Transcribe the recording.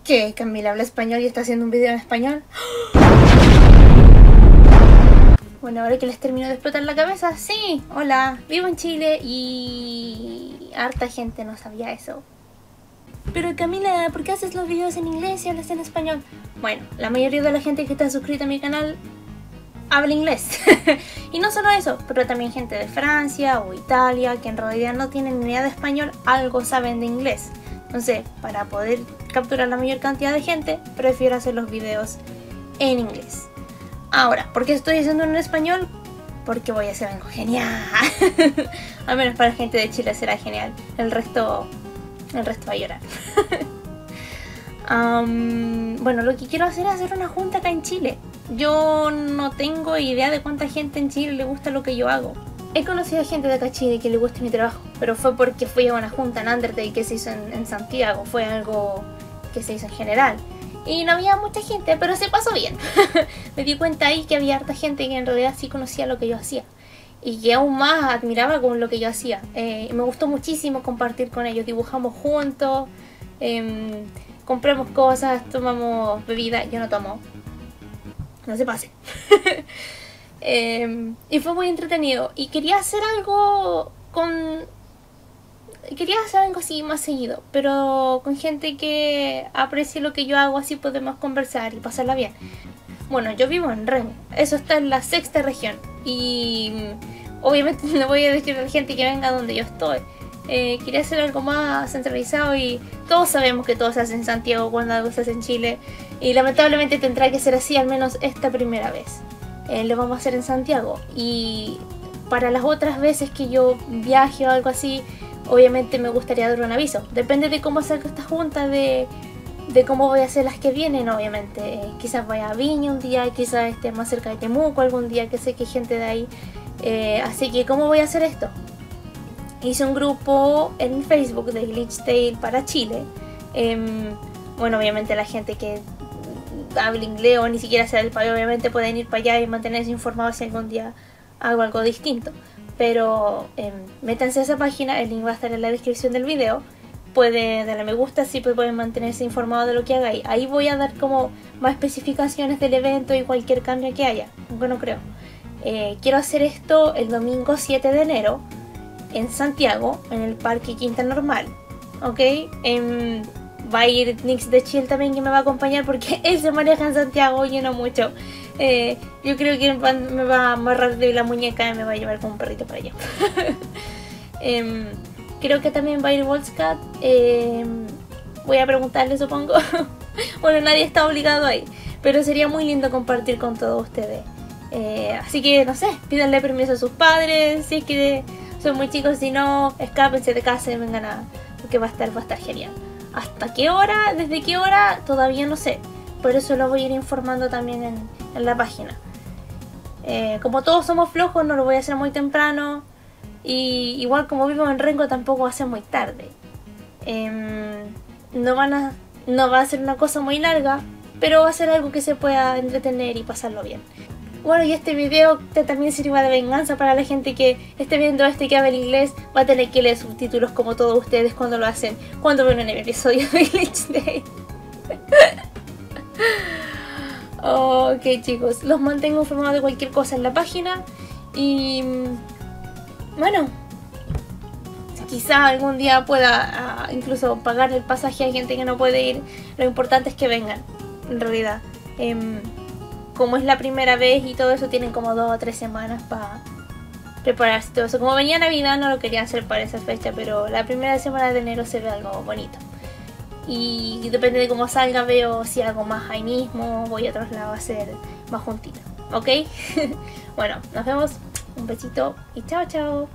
¿Qué? ¿Camila habla español y está haciendo un video en español? Bueno, ahora que les termino de explotar la cabeza, sí, hola, vivo en Chile y harta gente no sabía eso. Pero Camila, ¿por qué haces los videos en inglés y hablas en español? Bueno, la mayoría de la gente que está suscrita a mi canal habla inglés. Y no solo eso, pero también gente de Francia o Italia que en realidad no tienen ni idea de español, algo saben de inglés. Entonces, para poder capturar la mayor cantidad de gente, prefiero hacer los videos en inglés. Ahora, ¿por qué estoy haciendo en español? Porque voy a hacer algo genial. Al menos para la gente de Chile será genial. El resto va a llorar. Bueno, lo que quiero hacer es hacer una junta acá en Chile. Yo no tengo idea de cuánta gente en Chile le gusta lo que yo hago. He conocido a gente de acá en Chile que le gusta mi trabajo, pero fue porque fui a una junta en Undertale que se hizo en Santiago. Fue algo que se hizo en general. Y no había mucha gente, pero se pasó bien. Me di cuenta ahí que había harta gente que en realidad sí conocía lo que yo hacía. Y que aún más admiraba con lo que yo hacía. Me gustó muchísimo compartir con ellos. Dibujamos juntos, compramos cosas, tomamos bebida. Yo no tomo. No se pase. Y fue muy entretenido. Y quería hacer algo así más seguido, pero con gente que aprecie lo que yo hago, así podemos conversar y pasarla bien. Bueno, yo vivo en Rengo, eso está en la 6ª región y obviamente no voy a decir a la gente que venga donde yo estoy. Quería hacer algo más centralizado y todos sabemos que todo se hace en Santiago cuando algo se hace en Chile y lamentablemente tendrá que ser así al menos esta primera vez. Lo vamos a hacer en Santiago y para las otras veces que yo viaje o algo así, obviamente me gustaría dar un aviso. Depende de cómo salga esta junta, de cómo voy a hacer las que vienen, obviamente. Quizás vaya a Viña un día, quizás esté más cerca de Temuco algún día, que sé que hay gente de ahí. Así que, ¿cómo voy a hacer esto? Hice un grupo en Facebook de Glitch Tale para Chile. Bueno, obviamente la gente que habla inglés o ni siquiera sea del país, obviamente pueden ir para allá y mantenerse informados si algún día hago algo distinto. Pero métanse a esa página, el link va a estar en la descripción del video. Pueden darle me gusta, así pueden mantenerse informados de lo que haga ahí. Ahí voy a dar como más especificaciones del evento y cualquier cambio que haya, aunque no creo. Quiero hacer esto el domingo 7 de enero en Santiago, en el Parque Quinta Normal, ¿ok? Va a ir Nix de Chill también, que me va a acompañar porque él se maneja en Santiago y yo no mucho. Yo creo que me va a amarrar de la muñeca y me va a llevar como un perrito para allá. Creo que también va a ir Volscat. Voy a preguntarle, supongo. Bueno, nadie está obligado ahí, pero sería muy lindo compartir con todos ustedes. Así que, no sé, pídanle permiso a sus padres. Si es que son muy chicos, si no, escápense de casa y vengan porque va a estar genial. ¿Hasta qué hora? ¿Desde qué hora? Todavía no sé. Por eso lo voy a ir informando también en la página. Como todos somos flojos, no lo voy a hacer muy temprano. Y igual como vivo en Rengo, tampoco va a ser muy tarde. No va a ser una cosa muy larga, pero va a ser algo que se pueda entretener y pasarlo bien. Bueno, y este video también sirva de venganza para la gente que esté viendo esto y que habla inglés. Va a tener que leer subtítulos como todos ustedes cuando lo hacen, cuando ven un episodio de Glitch Day. Ok, chicos, los mantengo informados de cualquier cosa en la página. Y bueno, quizá algún día pueda incluso pagar el pasaje a gente que no puede ir. Lo importante es que vengan, en realidad. Como es la primera vez y todo eso, tienen como 2 o 3 semanas para prepararse todo eso. Como venía Navidad, no lo quería hacer para esa fecha, pero la primera semana de enero se ve algo bonito. Y depende de cómo salga, veo si hago más ahí mismo, voy a otros lados a hacer más juntito, ¿ok? Bueno, nos vemos, un besito y chao chao.